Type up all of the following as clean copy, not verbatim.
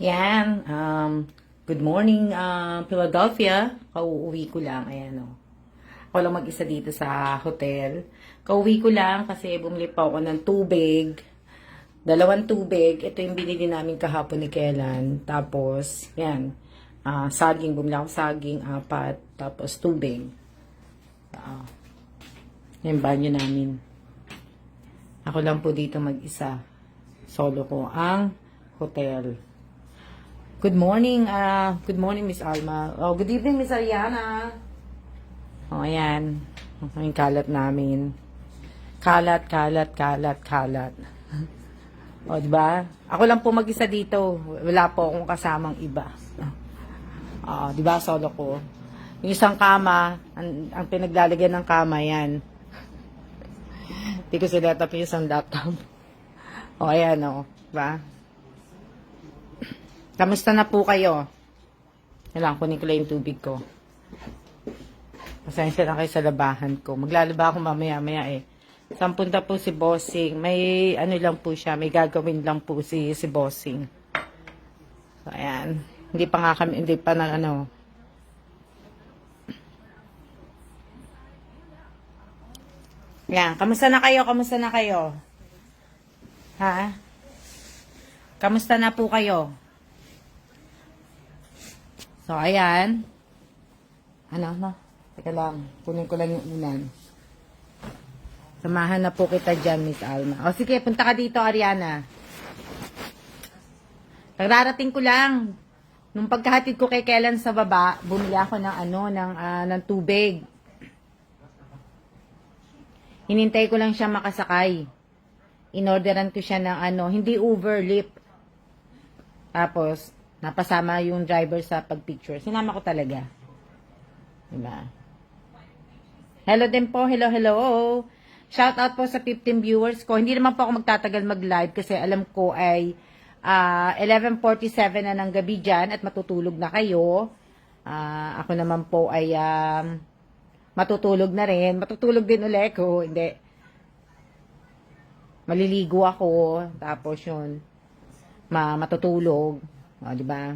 Yan. Good morning, Philadelphia. Kauuwi ko lang. Ayan, o. Ako lang mag-isa dito sa hotel. Kauwi ko lang kasi bumili pa ako ng tubig. 2 tubig. Ito yung binili namin kahapon ni Kellan. Tapos, yan. Saging. Bumili ako saging, 4. Tapos, tubig. Yan, banyo namin. Ako lang po dito mag-isa. Solo ko ang hotel. Good morning, Miss Alma. Oh, good evening, Miss Ariana. Oh, ayan. Yung kalat namin. Kalat, kalat, kalat, kalat. O, diba? Ako lang po mag-isa dito. Wala po akong kasamang iba. Diba, solo ko. Yung isang kama, ang pinaglalagyan ng kama, yan. Hindi ko sila tapos yung isang laptop. O, ayan, o. Diba? Kamusta na po kayo? Kailangan kunin ko lang yung tubig ko. Pasensya na kayo sa labahan ko. Maglalaba ako mamaya-maya eh. Saan punta po si Bossing? May ano lang po siya. May gagawin lang po si Bossing. So, ayan. Hindi pa nga kami, hindi pa na ano. Ayan. Kamusta na kayo? Kamusta na kayo? Ha? Kamusta na po kayo? So, ayan. Ano? Teka lang. Kunin ko lang yung unan. Samahan na po kita dyan, Miss Alma. O, sige. Punta ka dito, Ariana. Nagrarating ko lang. Nung pagkahatid ko kay Kellan sa baba, bumili ako ng tubig. Hinintay ko lang siya makasakay. Inorderan ko siya ng hindi overlip. Tapos, napasama yung driver sa pagpicture. Sinama ko talaga. Diba? Hello din po. Hello, hello. Shout out po sa 15 viewers ko. Hindi naman po ako magtatagal mag-live kasi alam ko ay 11:47 na ng gabi dyan at matutulog na kayo. Ako naman po ay matutulog na rin. Matutulog din ulit ko. Hindi. Maliligo ako. Tapos yun. Matutulog. O, diba?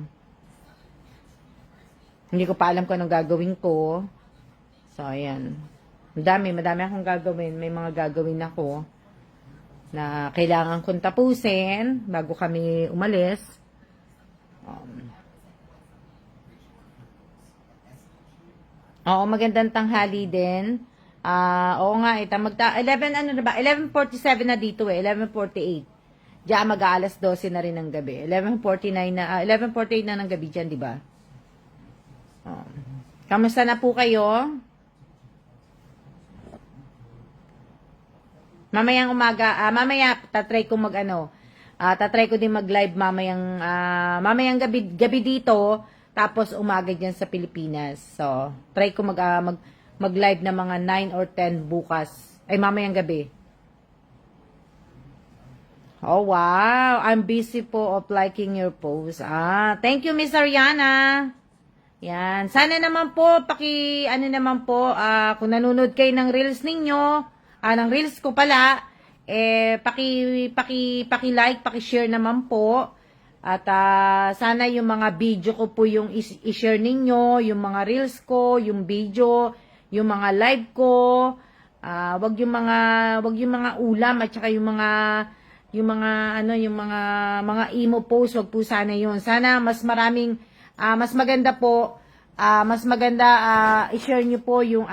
Hindi ko pa alam kung anong gagawin ko. So, ayan. Madami akong gagawin. May mga gagawin ako na kailangan kong tapusin bago kami umalis. Oo, magandang tanghali din. Oo nga, 11, ano na ba? 11:47 na dito eh. 11:48. Diyan mag-aalas 12 na rin ng gabi. 11:49 na, 11:48 na ng gabi dyan, di ba? Kamusta na po kayo? Mamayang umaga, mamaya tatry ko tatry ko din mag-live mamayang gabi dito, tapos umaga diyan sa Pilipinas. So, try ko mag-live na mga 9 or 10 bukas. Ay, mamayang gabi. Oh, wow. I'm busy po of liking your post. Thank you, Miss Ariana. Yan. Sana naman po, kung nanonood kayo ng reels ninyo, ng reels ko pala, paki-like, paki-share naman po. At sana yung mga video ko po yung i-share ninyo, yung mga reels ko, yung video, yung mga live ko. Wag yung mga ulam at saka yung mga emo post, wag po sana yun. Sana mas maganda po, i-share niyo po yung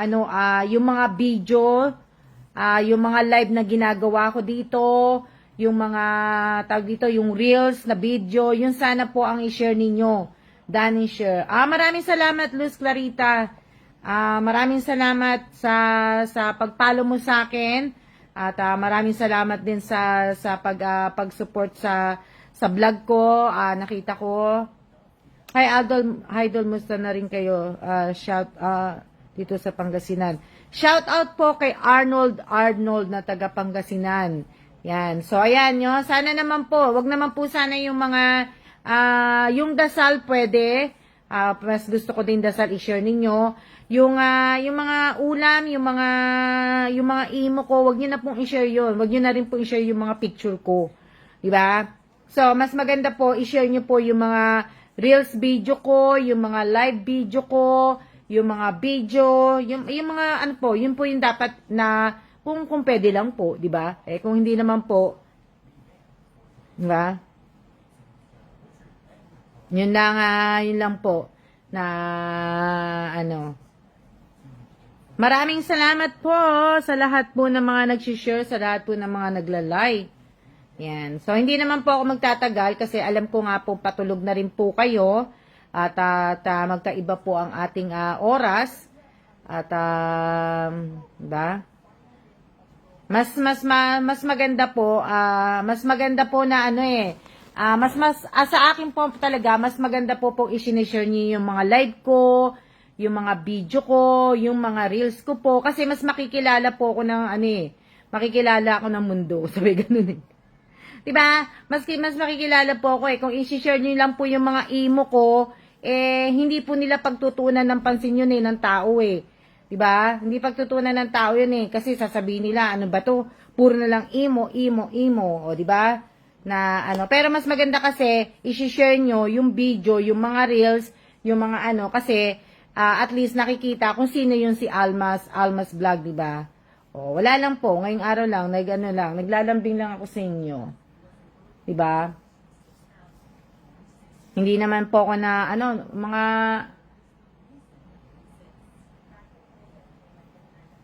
yung mga video, yung mga live na ginagawa ko dito, yung mga yung reels na video, yun sana po ang i-share ninyo. Dani share. Maraming salamat, Luz Clarita. Maraming salamat sa pag-follow mo sa akin. At maraming salamat din sa pag-support sa vlog ko. Nakita ko. Hi Idol, musta na rin kayo? Shout dito sa Pangasinan. Shout out po kay Arnold na taga Pangasinan. Yan. So ayan nyo. Sana naman po, wag naman po sana yung mga yung dasal pwede. Mas gusto ko din dasal i-share ninyo. Yung mga ulam, yung mga imo ko, wag niyo na pong i-share 'yon. Wag niyo na rin pong i-share yung mga picture ko. 'Di ba? So, mas maganda po, i-share nyo po yung mga reels video ko, yung mga live video ko, yung mga video, yung mga ano po, yun po yung dapat na kung pwede lang po, di ba? Eh, kung hindi naman po, di ba? Yun lang po na ano. Maraming salamat po sa lahat po ng mga nag-share, sa lahat po ng mga nagla-like. Yan. So, hindi naman po ako magtatagal kasi alam ko nga po patulog na rin po kayo at magkaiba po ang ating oras at diba? Mas maganda po na ano sa akin po talaga mas maganda po pong i-share niyo yung mga live ko, yung mga video ko, yung mga reels ko po kasi mas makikilala po ako ng makikilala ako ng mundo. Sabi ganun eh. Diba? Mas makikilala po ako eh. Kung i-share nyo lang po yung mga emo ko, hindi po nila pagtutunan ng pansin yun ng tao eh. Diba? Hindi pagtutunan ng tao yun eh. Kasi sasabihin nila, ano ba to? Puro na lang emo. O diba? Na pero mas maganda kasi, i-share nyo yung video, yung mga reels, yung mga kasi, at least nakikita kung sino yung si Almas Vlog, diba? O, wala lang po. Ngayong araw lang, naglalambing lang ako sa inyo. Diba? Hindi naman po ako na,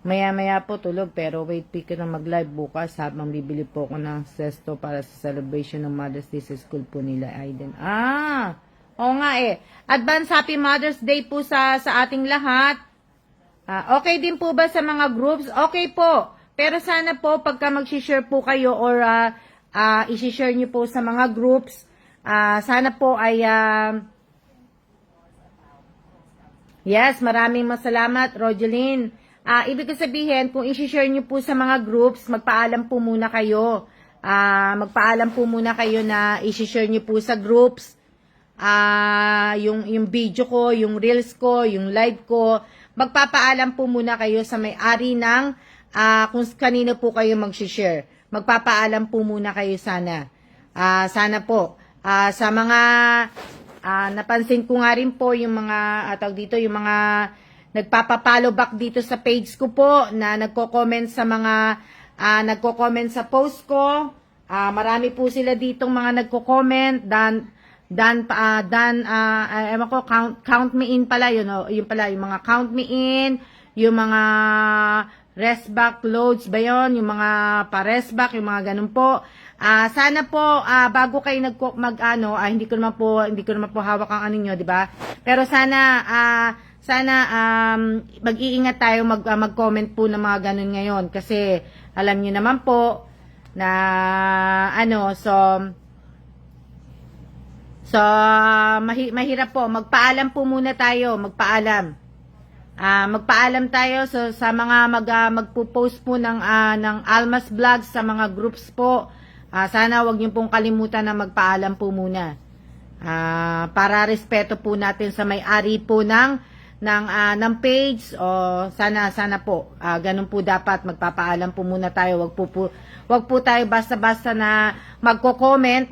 maya-maya po tulog, pero wait, pick na mag-live bukas habang bibili po ako ng sesto para sa celebration ng Mother's Day sa school po nila, Aiden. Oo nga eh. Advance Happy Mother's Day po sa ating lahat. Okay din po ba sa mga groups? Okay po. Pero sana po, pagka mag-share po kayo or i-share nyo po sa mga groups. Sana po ay yes, maraming masalamat, Rogeline. Ibig ko sabihin, kung i-share nyo po sa mga groups, magpaalam po muna kayo. Magpaalam po muna kayo na i-share nyo po sa groups. Yung video ko, yung reels ko, yung live ko. Magpapaalam po muna kayo sa may-ari ng kung kanino po kayo mag-share. Magpapaalam po muna kayo sana. Sana po. Sa mga napansin ko nga rin po yung mga yung mga nagpapapollow back dito sa page ko po na nagko-comment sa mga nagko-comment sa post ko. Marami po sila ditong mga nagko-comment. Ewan ko, count me in pala yun. Yun pala, yung mga count me in, yung mga rest back loads ba yun? Yung mga pa-rest back, yung mga ganun po. Sana po, bago kayo hindi ko naman po hawak ang nyo, di ba? Pero sana, mag-iingat tayo mag-comment po ng mga ganun ngayon. Kasi, alam niyo naman po, na, mahirap po. Magpaalam po muna tayo, magpaalam tayo sa mga magpo-post po ng Almas Vlog sa mga groups po. Sana wag niyo pong kalimutan na magpaalam po muna. Para respeto po natin sa may-ari po ng page sana po ganun po dapat magpapaalam po muna tayo. Wag po tayo basta-basta na magko-comment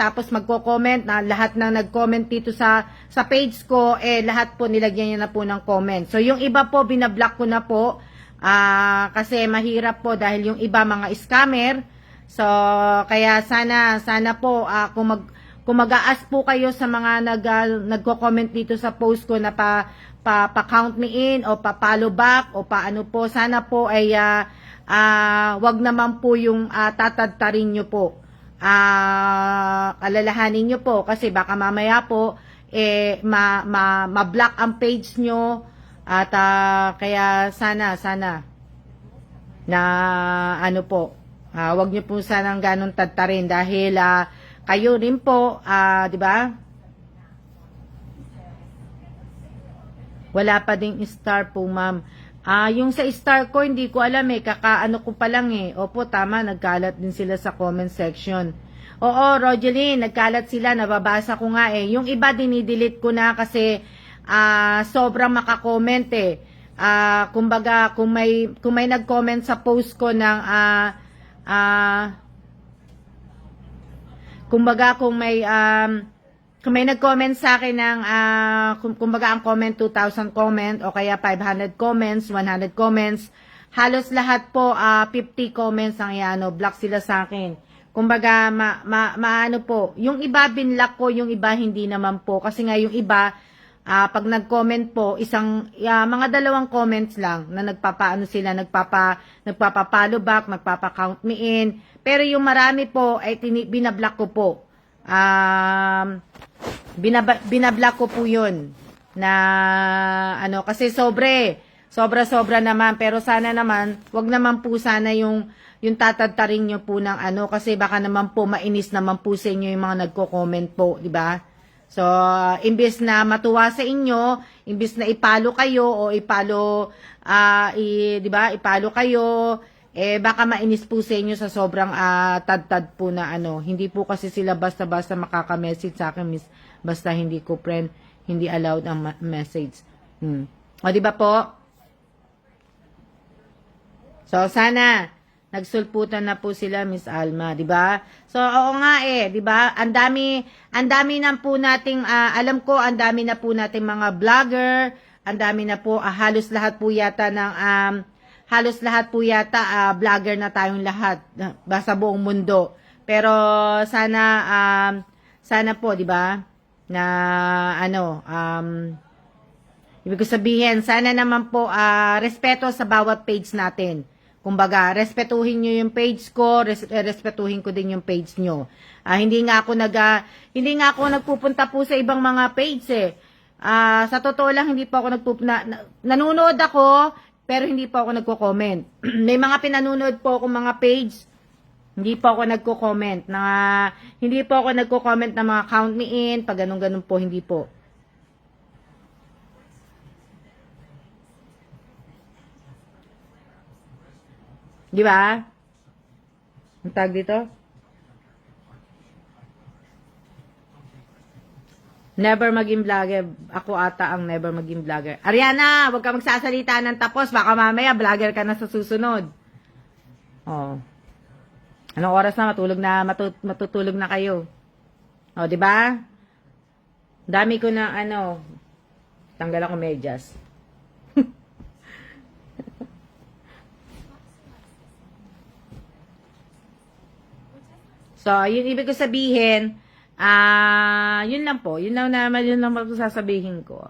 na lahat ng nag-comment dito sa page ko lahat po nilagyan niya na po ng comment. So yung iba po binablock ko na po kasi mahirap po dahil yung iba mga scammer. So kaya sana po kung mag-aas po kayo sa mga nagko-comment dito sa post ko na pa-count me in o pa-follow back o paano po, sana po ay wag naman po yung tatadtarin nyo po. Alalahanin nyo po kasi baka mamaya po ma-block ang page nyo at kaya sana na wag nyo po sanang ganun tadtarin dahil kayo rin po, di ba? Wala pa ding star po, ma'am. Yung sa star ko, hindi ko alam kakaano ko pa lang Opo, tama, nagkalat din sila sa comment section. Oo, Rogeline, nagkalat sila, nababasa ko nga Yung iba, dinidelete ko na kasi sobrang makakomment kumbaga, kung may nag-comment sa post ko ng Kumbaga kung may nag-comment sa akin ng kumbaga ang comment 2,000 comment o kaya 500 comments, 100 comments, halos lahat po 50 comments ang block sila sa akin. Kumbaga maano po, yung iba binlock ko, yung iba hindi naman po kasi nga yung iba pag nag-comment po, mga dalawang comments lang na nagpapaano sila, nagpapa-follow back, nagpapa-count me in. Pero yung marami po ay binablock ko po. Binablock ko po yun na kasi sobra naman, pero sana naman wag naman po sana yung tatadtarin nyo po ng kasi baka naman po mainis naman po sa inyo yung mga nagko-comment po, di ba? So imbes na matuwa sa inyo, imbes na ipalo kayo o di ba, ipalo kayo, baka mainis po sa inyo sa sobrang tad-tad po na hindi po kasi sila basta-basta makaka-message sa akin, miss, basta hindi ko friend, hindi allowed ang message. O di ba po? So sana nagsulputan na po sila, Miss Alma, di ba? So oo nga di ba? Ang dami na po nating alam ko, ang dami na po nating mga vlogger, ang dami na po halos lahat po yata vlogger na tayong lahat sa buong mundo. Pero sana po, di ba? Na ibig ko sabihin, sana naman po respeto sa bawat page natin. Kumbaga, respetuhin nyo yung page ko, respetuhin ko din yung page nyo. Hindi nga ako nagpupunta po sa ibang mga page sa totoo lang, hindi po ako nanonood ako, pero hindi po ako nagko-comment. May mga pinanunood po akong mga page, hindi po ako nagko-comment ng mga count me in, pag ganun po, hindi po. Di ba? Ang tag dito? Never maging vlogger. Ako ata ang never maging vlogger. Ariana, huwag ka magsasalita ng tapos. Baka mamaya vlogger ka na sa susunod. Oh. Anong oras na? Matutulog na kayo. Oh, di ba? Dami ko na tanggal ako medyas. So, yun ibig ko sabihin, yun lang po. Yun lang sasabihin ko.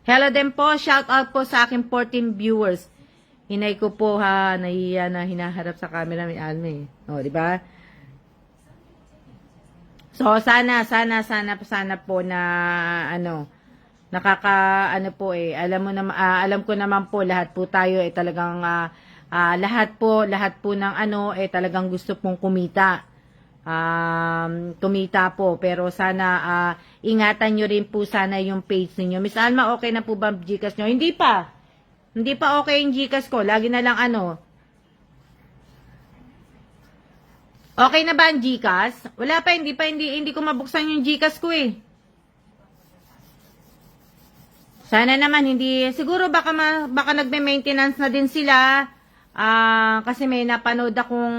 Hello din po, shout out po sa aking 14 viewers. Hinay ko po nahiya na hinaharap sa camera ni Alme. O, di ba? So, sana po na, alam ko naman po, lahat po tayo talagang, lahat po ng talagang gusto pong kumita. Kumita po, pero sana ingatan nyo rin po sana yung page niyo. Miss Alma, okay na po ba ang Gcash nyo? Hindi pa okay yung Gcash ko. Lagi na lang Okay na ba ang Gcash? Wala pa, hindi ko mabuksan yung Gcash ko Sana naman siguro baka nagme-maintenance na din sila. Kasi may napanood akong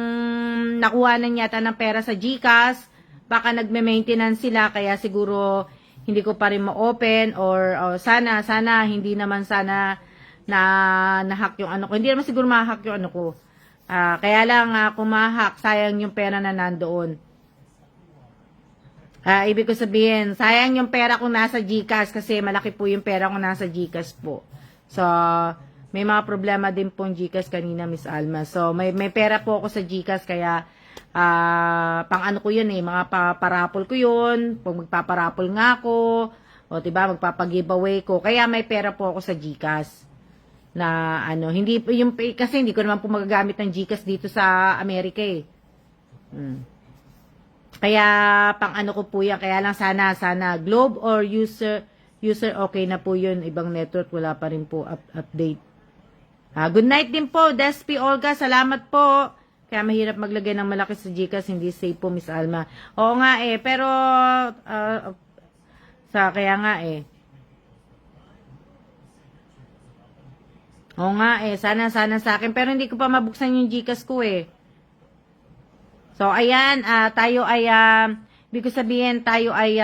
nakuha na yata ng pera sa GCash, baka nagme-maintenance sila, kaya siguro hindi ko pa rin ma-open or sana hindi naman sana na-hack yung ko. Hindi naman siguro ma-hack yung ko. Kaya lang kung ma-hack, sayang yung pera na nandoon. Ibig ko sabihin, sayang yung pera kung nasa GCash kasi malaki po yung pera kung nasa GCash po. So, may mga problema din pong Gcash kanina, Miss Alma. So, may pera po ako sa Gcash, kaya pang ko yun mga parapol ko yun, pag magpaparapol nga ako, o diba, magpapag-giveaway ko, kaya may pera po ako sa Gcash. Na kasi hindi ko naman po magagamit ng Gcash dito sa Amerika Kaya pang ko po yan, kaya lang sana Globe or user okay na po yun, ibang network wala pa rin po update. Good night din po, Despi Olga. Salamat po. Kaya mahirap maglagay ng malaki sa Gcash. Hindi safe po, Miss Alma. Oo nga pero kaya nga Oo nga sana sa akin. Pero hindi ko pa mabuksan yung Gcash ko So, ayan, tayo ay, ibig ko sabihin, tayo ay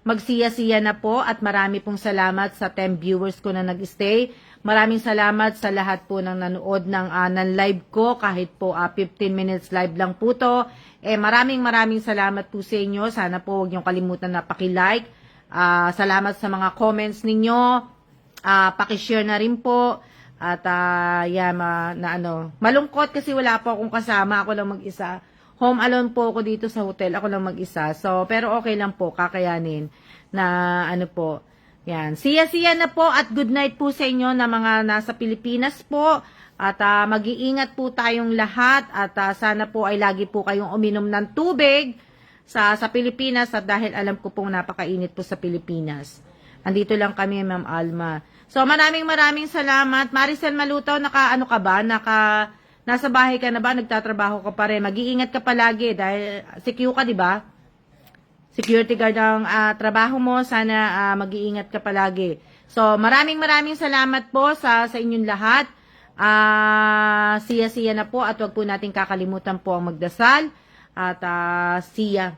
magsiya-siya na po at marami pong salamat sa 10 viewers ko na nag-stay. Maraming salamat sa lahat po ng nanood ng live ko, kahit po 15 minutes live lang po to. Maraming salamat po sa inyo. Sana po huwag niyong kalimutan na paki-like. Salamat sa mga comments ninyo. Paki-share na rin po. At malungkot kasi wala po akong kasama, ako lang mag-isa. Home alone po ako dito sa hotel, ako lang mag-isa. So, pero okay lang po, kakayanin na po. Yan. Siya na po at good night po sa inyo na mga nasa Pilipinas po. At mag-iingat po tayong lahat at sana po ay lagi po kayong uminom ng tubig sa Pilipinas at dahil alam ko pong napakainit po sa Pilipinas. Andito lang kami, Ma'am Alma. So, maraming salamat. Maricel Maluto, nasa bahay ka na ba? Nagtatrabaho ka pa rin. Mag-iingat ka palagi dahil secure ka, di ba? Security guard ang trabaho mo. Sana mag-iingat ka palagi. So, maraming salamat po sa inyong lahat. Siya na po at wag po natin kakalimutan po ang magdasal. At siya.